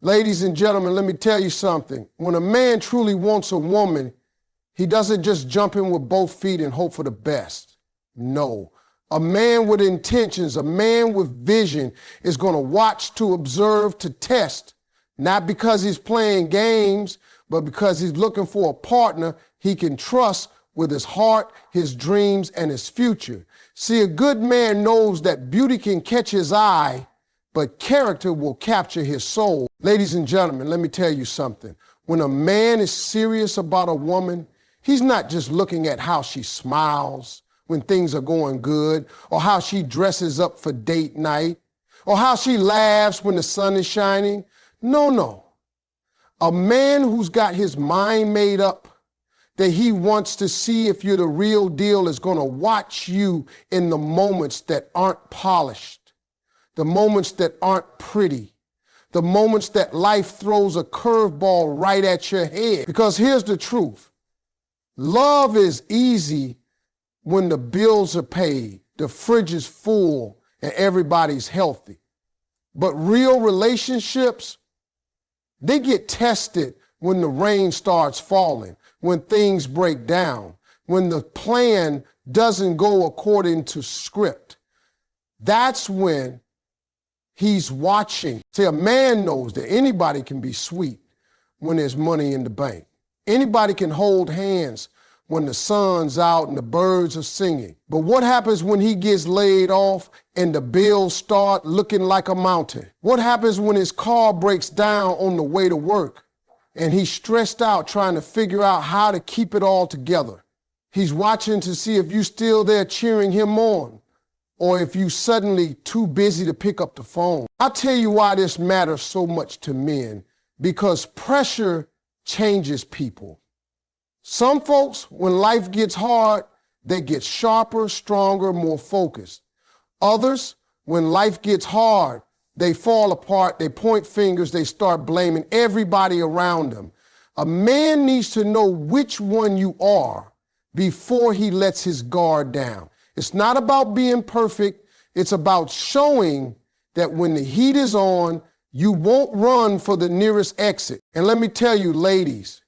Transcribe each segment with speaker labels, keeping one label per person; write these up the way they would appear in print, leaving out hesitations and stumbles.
Speaker 1: Ladies and gentlemen, let me tell you something. When a man truly wants a woman, he doesn't just jump in with both feet and hope for the best. No. A man with intentions, a man with vision is going to watch, to observe, to test, not because he's playing games, but because he's looking for a partner he can trust with his heart, his dreams, and his future. See, a good man knows that beauty can catch his eye, but character will capture his soul. Ladies and gentlemen, let me tell you something. When a man is serious about a woman, he's not just looking at how she smiles when things are going good, or how she dresses up for date night, or how she laughs when the sun is shining. No. A man who's got his mind made up that he wants to see if you're the real deal is going to watch you in the moments that aren't polished, the moments that aren't pretty, the moments that life throws a curveball right at your head. Because here's the truth. Love is easy when the bills are paid, the fridge is full, and everybody's healthy. But real relationships, they get tested when the rain starts falling, when things break down, when the plan doesn't go according to script. That's when he's watching. See, a man knows that anybody can be sweet when there's money in the bank. Anybody can hold hands when the sun's out and the birds are singing. But what happens when he gets laid off and the bills start looking like a mountain? What happens when his car breaks down on the way to work and he's stressed out trying to figure out how to keep it all together? He's watching to see if you're still there cheering him on, or if you suddenly too busy to pick up the phone. I'll tell you why this matters so much to men, because pressure changes people. Some folks, when life gets hard, they get sharper, stronger, more focused. Others, when life gets hard, they fall apart, they point fingers, they start blaming everybody around them. A man needs to know which one you are before he lets his guard down. It's not about being perfect. It's about showing that when the heat is on, you won't run for the nearest exit. And let me tell you, ladies,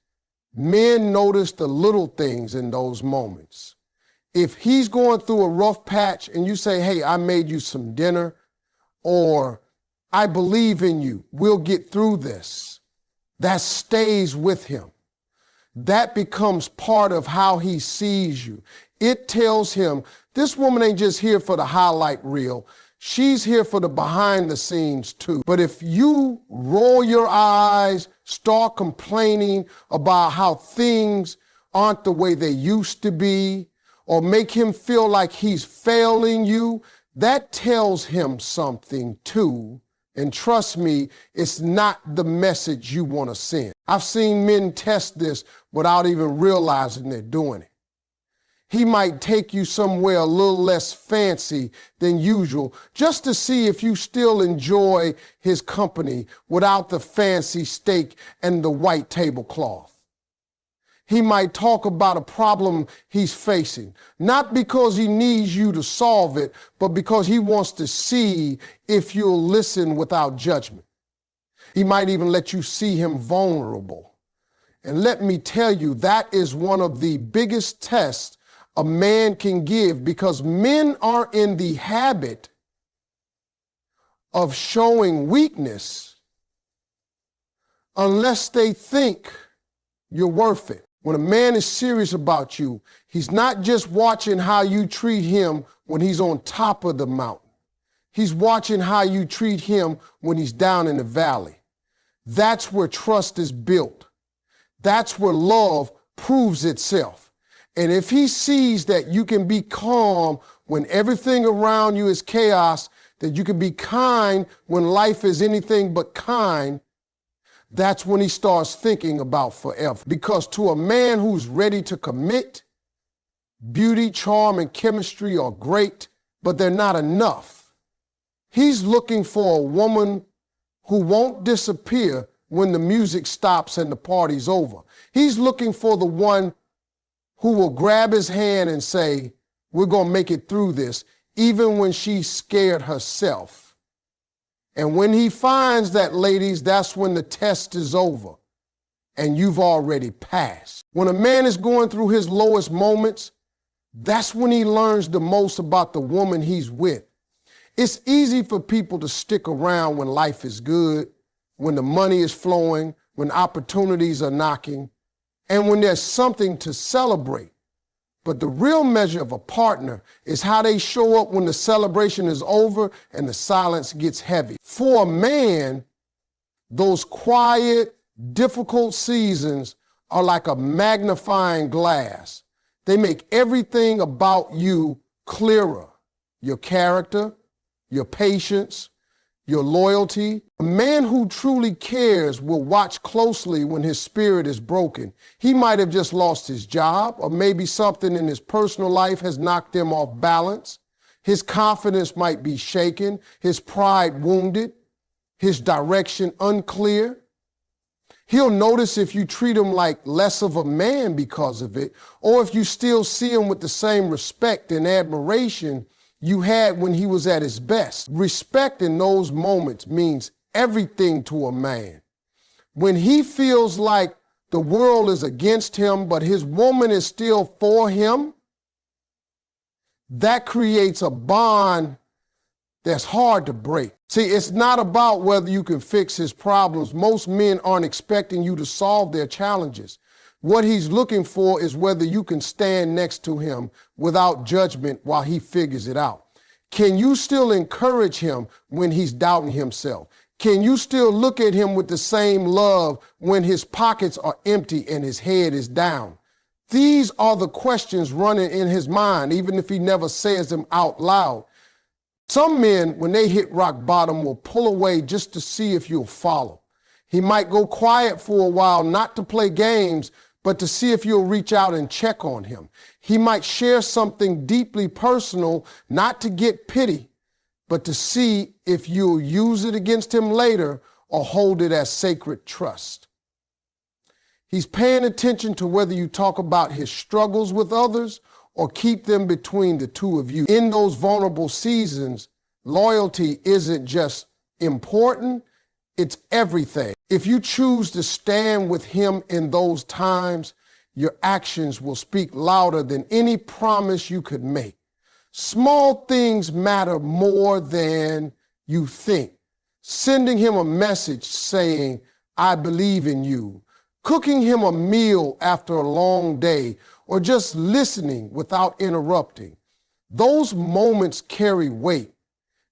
Speaker 1: men notice the little things in those moments. If he's going through a rough patch and you say, hey, I made you some dinner, or I believe in you, we'll get through this, that stays with him. That becomes part of how he sees you. It tells him, this woman ain't just here for the highlight reel. She's here for the behind the scenes too. But if you roll your eyes, start complaining about how things aren't the way they used to be, or make him feel like he's failing you, that tells him something too. And trust me, it's not the message you want to send. I've seen men test this without even realizing they're doing it. He might take you somewhere a little less fancy than usual just to see if you still enjoy his company without the fancy steak and the white tablecloth. He might talk about a problem he's facing, not because he needs you to solve it, but because he wants to see if you'll listen without judgment. He might even let you see him vulnerable. And let me tell you, that is one of the biggest tests a man can give, because men are in the habit of showing weakness unless they think you're worth it. When a man is serious about you, he's not just watching how you treat him when he's on top of the mountain. He's watching how you treat him when he's down in the valley. That's where trust is built. That's where love proves itself. And if he sees that you can be calm when everything around you is chaos, that you can be kind when life is anything but kind, that's when he starts thinking about forever. Because to a man who's ready to commit, beauty, charm, and chemistry are great, but they're not enough. He's looking for a woman who won't disappear when the music stops and the party's over. He's looking for the one who will grab his hand and say, we're going to make it through this, even when she's scared herself. And when he finds that, ladies, that's when the test is over and you've already passed. When a man is going through his lowest moments, that's when he learns the most about the woman he's with. It's easy for people to stick around when life is good, when the money is flowing, when opportunities are knocking, and when there's something to celebrate. But the real measure of a partner is how they show up when the celebration is over and the silence gets heavy. For a man, those quiet, difficult seasons are like a magnifying glass. They make everything about you clearer. Your character, your patience, your loyalty. A man who truly cares will watch closely when his spirit is broken. He might have just lost his job, or maybe something in his personal life has knocked him off balance. His confidence might be shaken, his pride wounded, his direction unclear. He'll notice if you treat him like less of a man because of it, or if you still see him with the same respect and admiration you had when he was at his best. Respect in those moments means everything to a man. When he feels like the world is against him, but his woman is still for him, that creates a bond that's hard to break. See, it's not about whether you can fix his problems. Most men aren't expecting you to solve their challenges. What he's looking for is whether you can stand next to him without judgment while he figures it out. Can you still encourage him when he's doubting himself? Can you still look at him with the same love when his pockets are empty and his head is down? These are the questions running in his mind, even if he never says them out loud. Some men, when they hit rock bottom, will pull away just to see if you'll follow. He might go quiet for a while, not to play games, but to see if you'll reach out and check on him. He might share something deeply personal, not to get pity, but to see if you'll use it against him later or hold it as sacred trust. He's paying attention to whether you talk about his struggles with others or keep them between the two of you. In those vulnerable seasons, loyalty isn't just important, it's everything. If you choose to stand with him in those times, your actions will speak louder than any promise you could make. Small things matter more than you think. Sending him a message saying, I believe in you. Cooking him a meal after a long day, or just listening without interrupting. Those moments carry weight.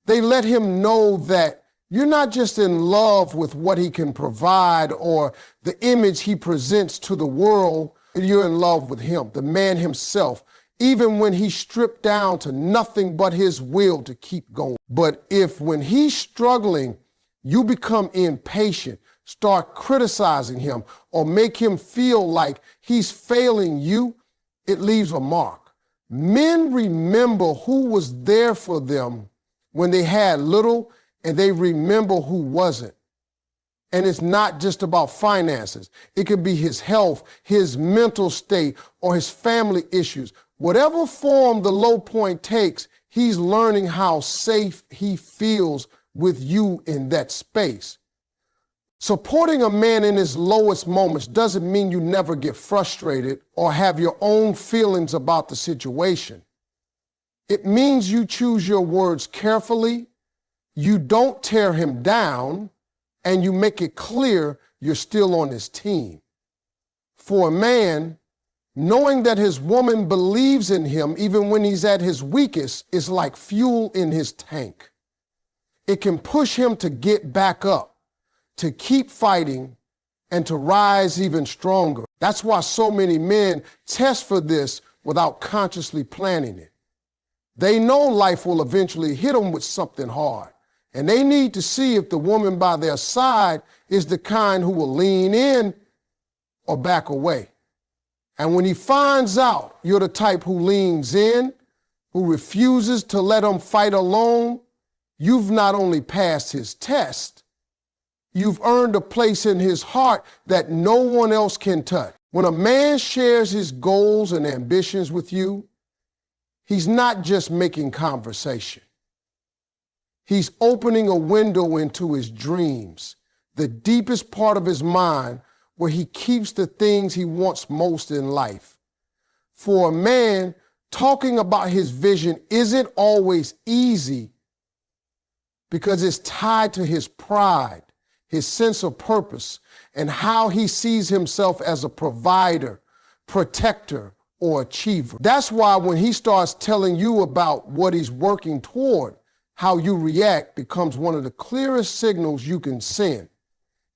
Speaker 1: They let him know that you're not just in love with what he can provide or the image he presents to the world. You're in love with him, the man himself, even when he's stripped down to nothing but his will to keep going. But if when he's struggling, you become impatient, start criticizing him, or make him feel like he's failing you, it leaves a mark. Men remember who was there for them when they had little, and they remember who wasn't. And it's not just about finances. It could be his health, his mental state, or his family issues. Whatever form the low point takes, he's learning how safe he feels with you in that space. Supporting a man in his lowest moments doesn't mean you never get frustrated or have your own feelings about the situation. It means you choose your words carefully, you don't tear him down, and you make it clear you're still on his team. For a man, knowing that his woman believes in him even when he's at his weakest is like fuel in his tank. It can push him to get back up, to keep fighting, and to rise even stronger. That's why so many men test for this without consciously planning it. They know life will eventually hit them with something hard, and they need to see if the woman by their side is the kind who will lean in or back away. And when he finds out you're the type who leans in, who refuses to let him fight alone, you've not only passed his test, you've earned a place in his heart that no one else can touch. When a man shares his goals and ambitions with you, he's not just making conversation. He's opening a window into his dreams, the deepest part of his mind where he keeps the things he wants most in life. For a man, talking about his vision isn't always easy because it's tied to his pride, his sense of purpose, and how he sees himself as a provider, protector, or achiever. That's why when he starts telling you about what he's working toward, how you react becomes one of the clearest signals you can send.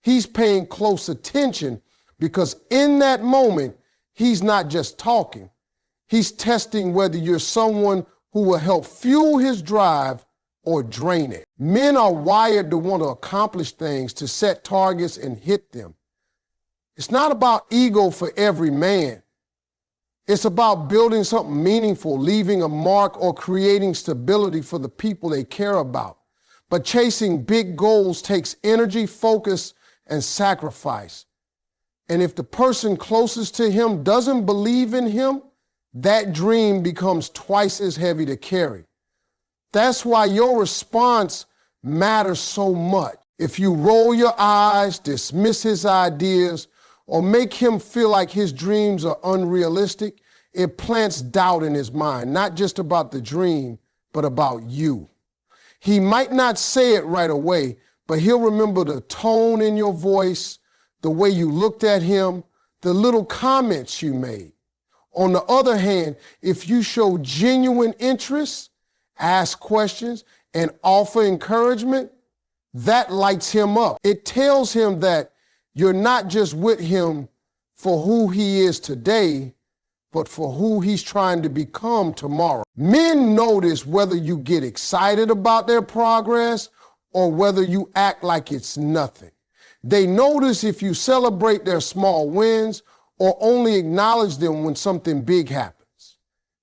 Speaker 1: He's paying close attention because in that moment, he's not just talking. He's testing whether you're someone who will help fuel his drive or drain it. Men are wired to want to accomplish things, to set targets and hit them. It's not about ego for every man. It's about building something meaningful, leaving a mark, or creating stability for the people they care about. But chasing big goals takes energy, focus, and sacrifice. And if the person closest to him doesn't believe in him, that dream becomes twice as heavy to carry. That's why your response matters so much. If you roll your eyes, dismiss his ideas, or make him feel like his dreams are unrealistic, it plants doubt in his mind, not just about the dream, but about you. He might not say it right away, but he'll remember the tone in your voice, the way you looked at him, the little comments you made. On the other hand, if you show genuine interest, ask questions, and offer encouragement, that lights him up. It tells him that you're not just with him for who he is today, but for who he's trying to become tomorrow. Men notice whether you get excited about their progress or whether you act like it's nothing. They notice if you celebrate their small wins or only acknowledge them when something big happens.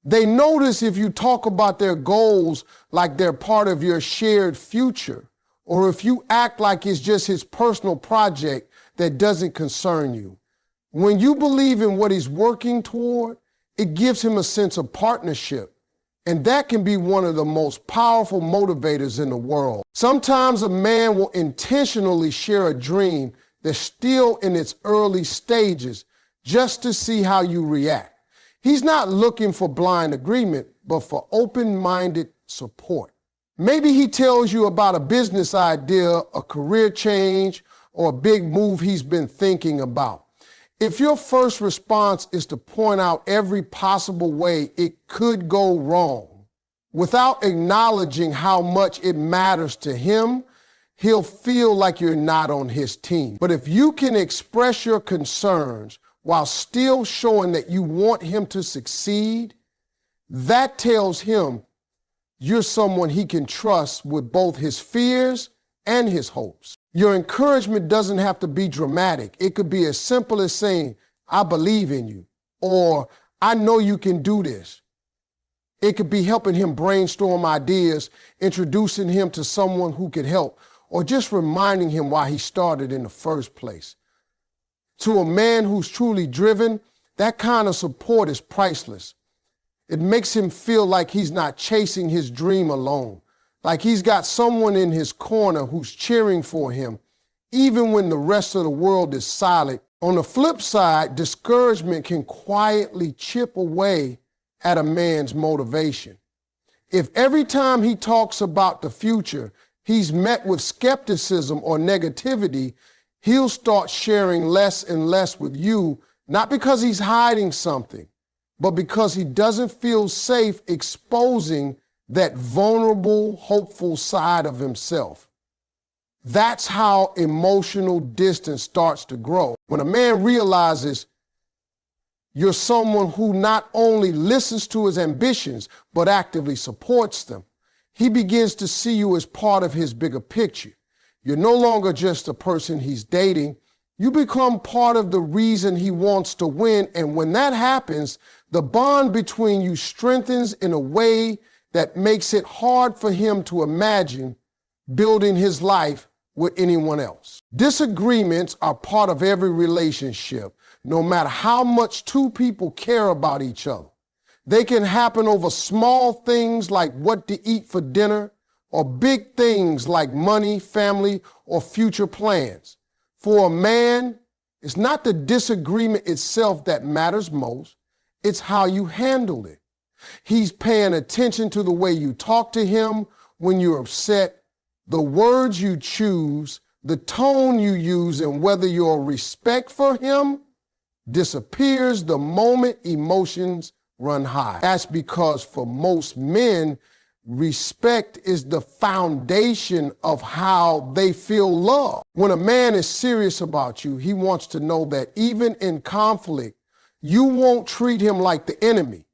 Speaker 1: They notice if you talk about their goals like they're part of your shared future, or if you act like it's just his personal project that doesn't concern you. When you believe in what he's working toward, it gives him a sense of partnership. And that can be one of the most powerful motivators in the world. Sometimes a man will intentionally share a dream that's still in its early stages just to see how you react. He's not looking for blind agreement, but for open-minded support. Maybe he tells you about a business idea, a career change, or a big move he's been thinking about. If your first response is to point out every possible way it could go wrong, without acknowledging how much it matters to him, he'll feel like you're not on his team. But if you can express your concerns while still showing that you want him to succeed, that tells him you're someone he can trust with both his fears and his hopes. Your encouragement doesn't have to be dramatic. It could be as simple as saying, "I believe in you," or "I know you can do this." It could be helping him brainstorm ideas, introducing him to someone who could help, or just reminding him why he started in the first place. To a man who's truly driven, that kind of support is priceless. It makes him feel like he's not chasing his dream alone, like he's got someone in his corner who's cheering for him, even when the rest of the world is silent. On the flip side, discouragement can quietly chip away at a man's motivation. If every time he talks about the future, he's met with skepticism or negativity, he'll start sharing less and less with you, not because he's hiding something, but because he doesn't feel safe exposing that vulnerable, hopeful side of himself. That's how emotional distance starts to grow. When a man realizes you're someone who not only listens to his ambitions, but actively supports them, he begins to see you as part of his bigger picture. You're no longer just a person he's dating. You become part of the reason he wants to win. And when that happens, the bond between you strengthens in a way that makes it hard for him to imagine building his life with anyone else. Disagreements are part of every relationship, no matter how much two people care about each other. They can happen over small things like what to eat for dinner, or big things like money, family, or future plans. For a man, it's not the disagreement itself that matters most, it's how you handle it. He's paying attention to the way you talk to him when you're upset, the words you choose, the tone you use, and whether your respect for him disappears the moment emotions run high. That's because for most men, respect is the foundation of how they feel love. When a man is serious about you, he wants to know that even in conflict, you won't treat him like the enemy.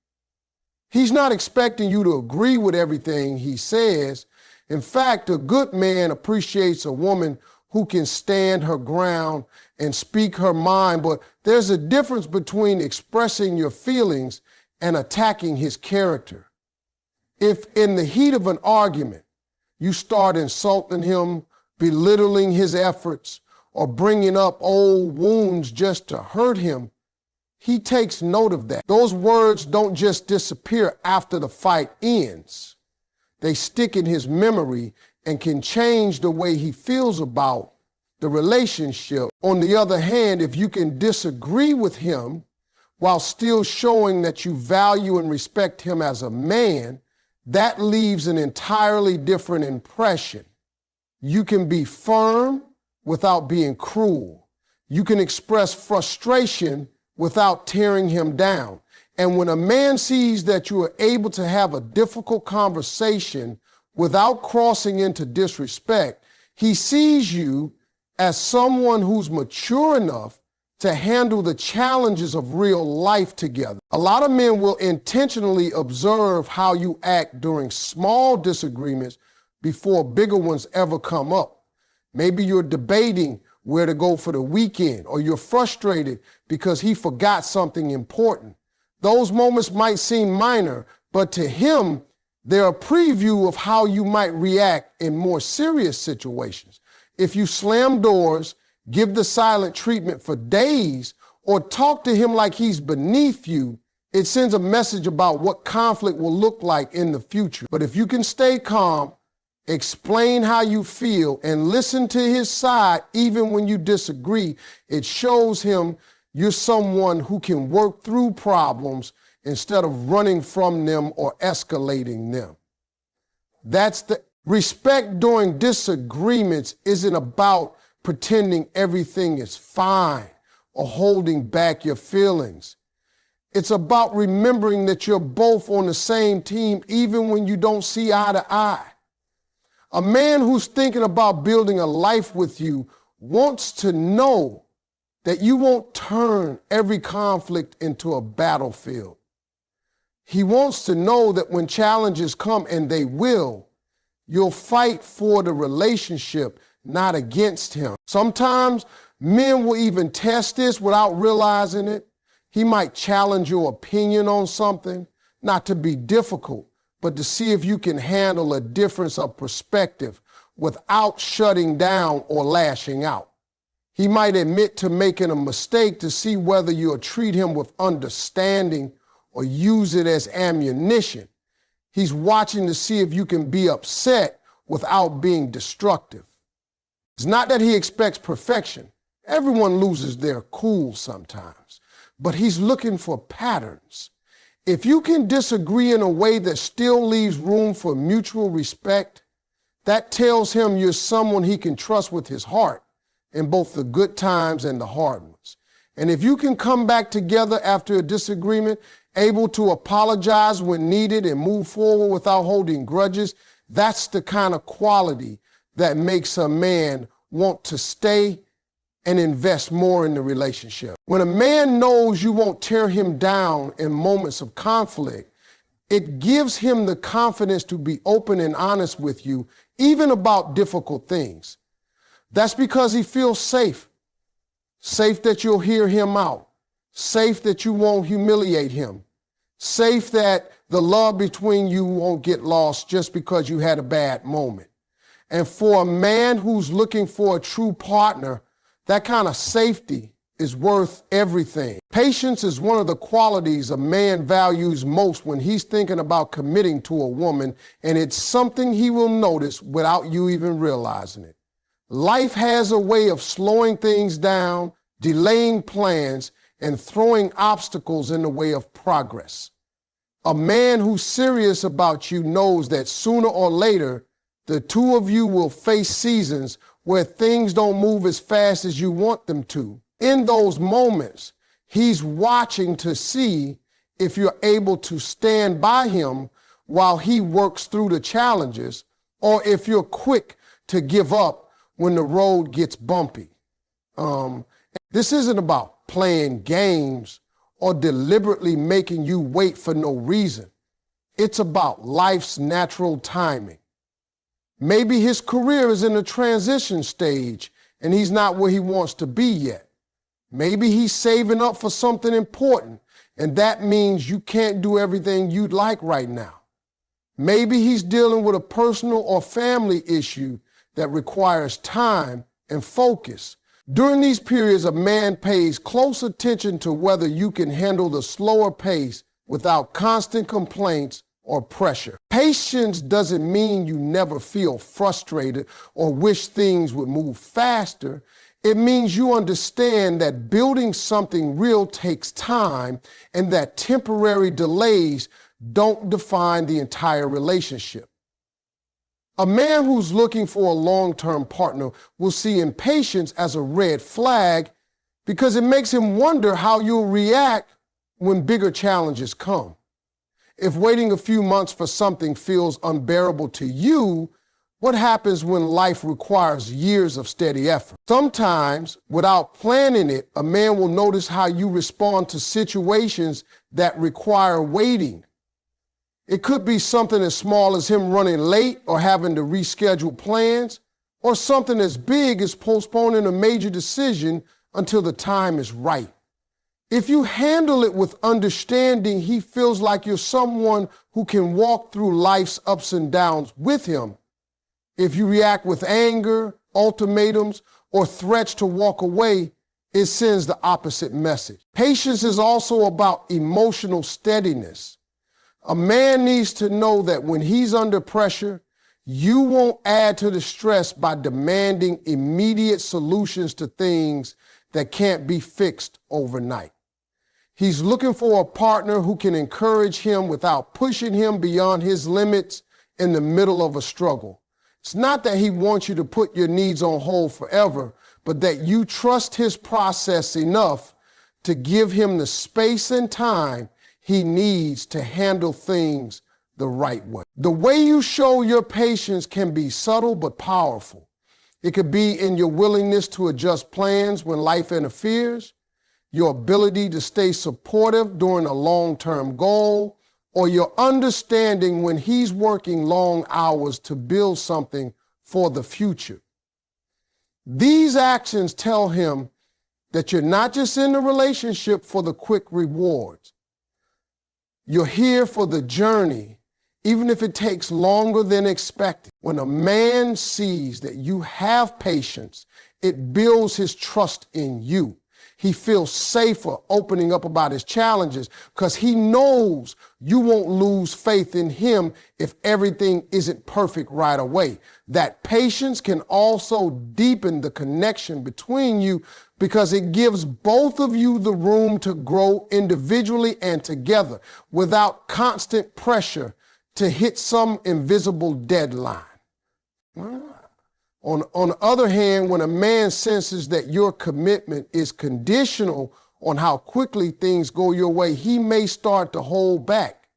Speaker 1: He's not expecting you to agree with everything he says. In fact, a good man appreciates a woman who can stand her ground and speak her mind, but there's a difference between expressing your feelings and attacking his character. If in the heat of an argument, you start insulting him, belittling his efforts, or bringing up old wounds just to hurt him, he takes note of that. Those words don't just disappear after the fight ends. They stick in his memory and can change the way he feels about the relationship. On the other hand, if you can disagree with him while still showing that you value and respect him as a man, that leaves an entirely different impression. You can be firm without being cruel. You can express frustration without tearing him down. And when a man sees that you are able to have a difficult conversation without crossing into disrespect, he sees you as someone who's mature enough to handle the challenges of real life together. A lot of men will intentionally observe how you act during small disagreements before bigger ones ever come up. Maybe you're debating where to go for the weekend, or you're frustrated because he forgot something important. Those moments might seem minor, but to him, they're a preview of how you might react in more serious situations. If you slam doors, give the silent treatment for days, or talk to him like he's beneath you, it sends a message about what conflict will look like in the future. But if you can stay calm, explain how you feel, and listen to his side even when you disagree, it shows him you're someone who can work through problems instead of running from them or escalating them. That's the respect during disagreements isn't about pretending everything is fine or holding back your feelings. It's about remembering that you're both on the same team even when you don't see eye to eye. A man who's thinking about building a life with you wants to know that you won't turn every conflict into a battlefield. He wants to know that when challenges come, and they will, you'll fight for the relationship, not against him. Sometimes men will even test this without realizing it. He might challenge your opinion on something, not to be difficult, but to see if you can handle a difference of perspective without shutting down or lashing out. He might admit to making a mistake to see whether you'll treat him with understanding or use it as ammunition. He's watching to see if you can be upset without being destructive. It's not that he expects perfection. Everyone loses their cool sometimes, but he's looking for patterns. If you can disagree in a way that still leaves room for mutual respect, that tells him you're someone he can trust with his heart in both the good times and the hard ones. And if you can come back together after a disagreement, able to apologize when needed and move forward without holding grudges, that's the kind of quality that makes a man want to stay and invest more in the relationship. When a man knows you won't tear him down in moments of conflict, it gives him the confidence to be open and honest with you, even about difficult things. That's because he feels safe. Safe that you'll hear him out. Safe that you won't humiliate him. Safe that the love between you won't get lost just because you had a bad moment. And for a man who's looking for a true partner, that kind of safety is worth everything. Patience is one of the qualities a man values most when he's thinking about committing to a woman, and it's something he will notice without you even realizing it. Life has a way of slowing things down, delaying plans, and throwing obstacles in the way of progress. A man who's serious about you knows that sooner or later, the two of you will face seasons where things don't move as fast as you want them to. In those moments, he's watching to see if you're able to stand by him while he works through the challenges, or if you're quick to give up when the road gets bumpy. This isn't about playing games or deliberately making you wait for no reason. It's about life's natural timing. Maybe his career is in a transition stage and he's not where he wants to be yet. Maybe he's saving up for something important, and that means you can't do everything you'd like right now. Maybe he's dealing with a personal or family issue that requires time and focus. During these periods, a man pays close attention to whether you can handle the slower pace without constant complaints or pressure. Patience doesn't mean you never feel frustrated or wish things would move faster. It means you understand that building something real takes time and that temporary delays don't define the entire relationship. A man who's looking for a long-term partner will see impatience as a red flag because it makes him wonder how you'll react when bigger challenges come. If waiting a few months for something feels unbearable to you, what happens when life requires years of steady effort? Sometimes, without planning it, a man will notice how you respond to situations that require waiting. It could be something as small as him running late or having to reschedule plans, or something as big as postponing a major decision until the time is right. If you handle it with understanding, he feels like you're someone who can walk through life's ups and downs with him. If you react with anger, ultimatums, or threats to walk away, it sends the opposite message. Patience is also about emotional steadiness. A man needs to know that when he's under pressure, you won't add to the stress by demanding immediate solutions to things that can't be fixed overnight. He's looking for a partner who can encourage him without pushing him beyond his limits in the middle of a struggle. It's not that he wants you to put your needs on hold forever, but that you trust his process enough to give him the space and time he needs to handle things the right way. The way you show your patience can be subtle but powerful. It could be in your willingness to adjust plans when life interferes, your ability to stay supportive during a long-term goal, or your understanding when he's working long hours to build something for the future. These actions tell him that you're not just in the relationship for the quick rewards. You're here for the journey, even if it takes longer than expected. When a man sees that you have patience, it builds his trust in you. He feels safer opening up about his challenges because he knows you won't lose faith in him if everything isn't perfect right away. That patience can also deepen the connection between you because it gives both of you the room to grow individually and together without constant pressure to hit some invisible deadline. On the other hand, when a man senses that your commitment is conditional on how quickly things go your way, he may start to hold back.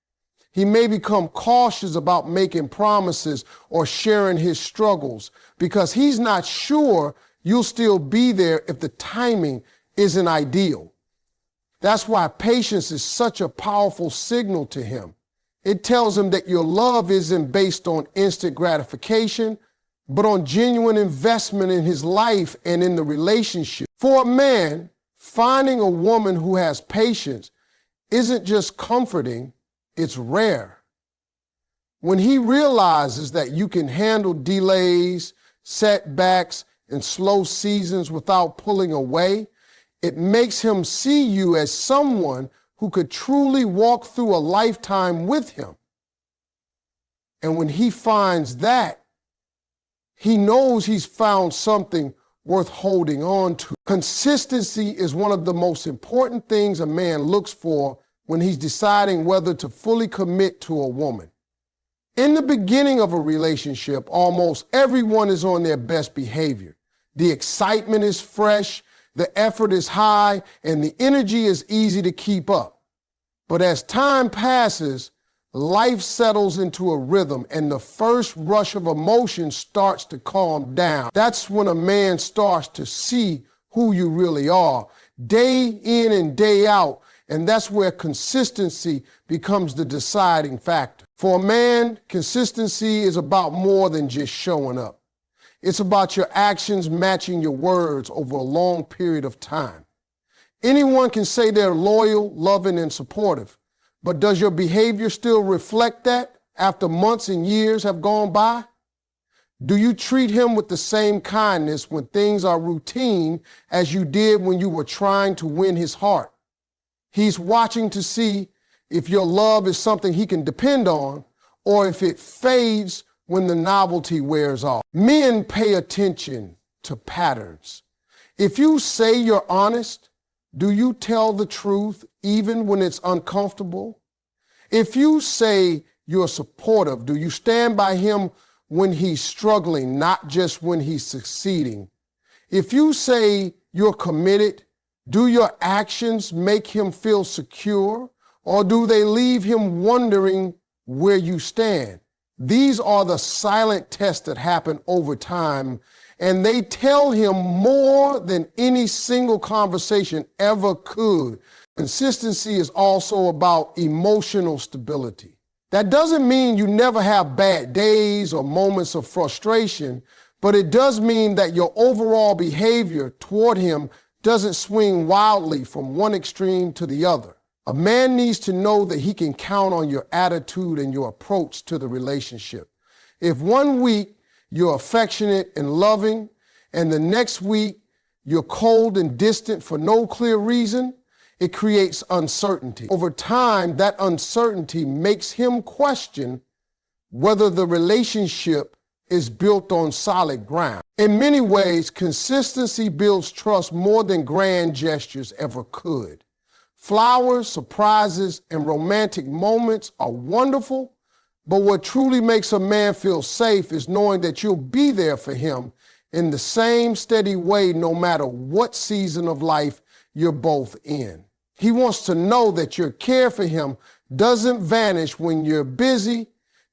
Speaker 1: He may become cautious about making promises or sharing his struggles because he's not sure you'll still be there if the timing isn't ideal. That's why patience is such a powerful signal to him. It tells him that your love isn't based on instant gratification, but on genuine investment in his life and in the relationship. For a man, finding a woman who has patience isn't just comforting, it's rare. When he realizes that you can handle delays, setbacks, and slow seasons without pulling away, It makes him see you as someone who could truly walk through a lifetime with him. And when he finds that, he knows he's found something worth holding on to. Consistency is one of the most important things a man looks for when he's deciding whether to fully commit to a woman. In the beginning of a relationship, almost everyone is on their best behavior. The excitement is fresh, the effort is high, and the energy is easy to keep up. But as time passes, life settles into a rhythm and the first rush of emotion starts to calm down. That's when a man starts to see who you really are, day in and day out, and that's where consistency becomes the deciding factor. For a man, consistency is about more than just showing up. It's about your actions matching your words over a long period of time. Anyone can say they're loyal, loving, and supportive, but does your behavior still reflect that after months and years have gone by? Do you treat him with the same kindness when things are routine as you did when you were trying to win his heart? He's watching to see if your love is something he can depend on or if it fades when the novelty wears off. Men pay attention to patterns. If you say you're honest, do you tell the truth even when it's uncomfortable? If you say you're supportive, do you stand by him when he's struggling, not just when he's succeeding? If you say you're committed, do your actions make him feel secure, or do they leave him wondering where you stand? These are the silent tests that happen over time, and they tell him more than any single conversation ever could. Consistency is also about emotional stability. That doesn't mean you never have bad days or moments of frustration, but it does mean that your overall behavior toward him doesn't swing wildly from one extreme to the other. A man needs to know that he can count on your attitude and your approach to the relationship. If one week you're affectionate and loving, and the next week you're cold and distant for no clear reason, it creates uncertainty. Over time, that uncertainty makes him question whether the relationship is built on solid ground. In many ways, consistency builds trust more than grand gestures ever could. Flowers, surprises, and romantic moments are wonderful, but what truly makes a man feel safe is knowing that you'll be there for him in the same steady way no matter what season of life you're both in. He wants to know that your care for him doesn't vanish when you're busy,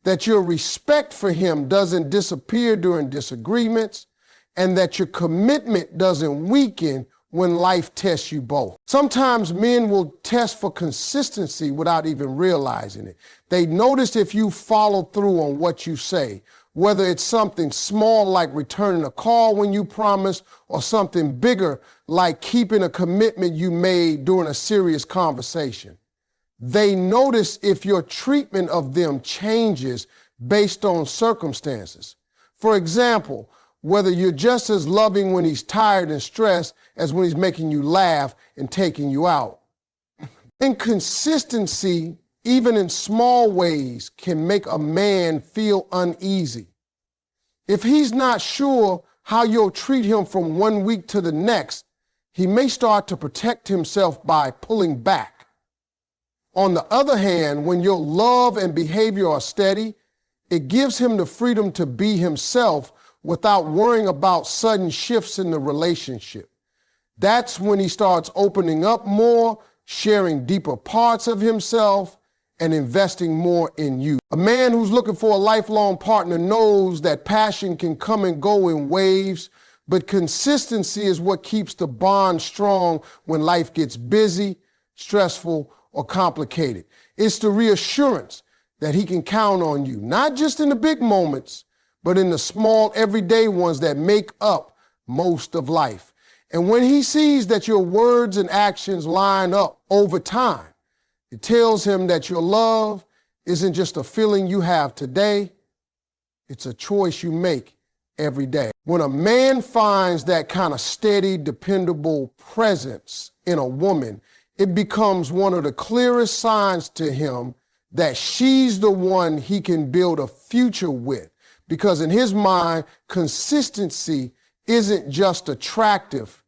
Speaker 1: that your respect for him doesn't disappear during disagreements, and that your commitment doesn't weaken when life tests you both. Sometimes men will test for consistency without even realizing it. They notice if you follow through on what you say, whether it's something small like returning a call when you promised, or something bigger like keeping a commitment you made during a serious conversation. They notice if your treatment of them changes based on circumstances. For example, whether you're just as loving when he's tired and stressed as when he's making you laugh and taking you out. Inconsistency, even in small ways, can make a man feel uneasy. If he's not sure how you'll treat him from one week to the next, he may start to protect himself by pulling back. On the other hand, when your love and behavior are steady, it gives him the freedom to be himself without worrying about sudden shifts in the relationship. That's when he starts opening up more, sharing deeper parts of himself, and investing more in you. A man who's looking for a lifelong partner knows that passion can come and go in waves, but consistency is what keeps the bond strong when life gets busy, stressful, or complicated. It's the reassurance that he can count on you, not just in the big moments, but in the small everyday ones that make up most of life. And when he sees that your words and actions line up over time, it tells him that your love isn't just a feeling you have today, it's a choice you make every day. When a man finds that kind of steady, dependable presence in a woman, it becomes one of the clearest signs to him that she's the one he can build a future with. Because in his mind, consistency isn't just attractive,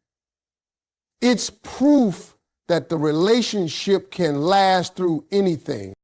Speaker 1: it's proof that the relationship can last through anything.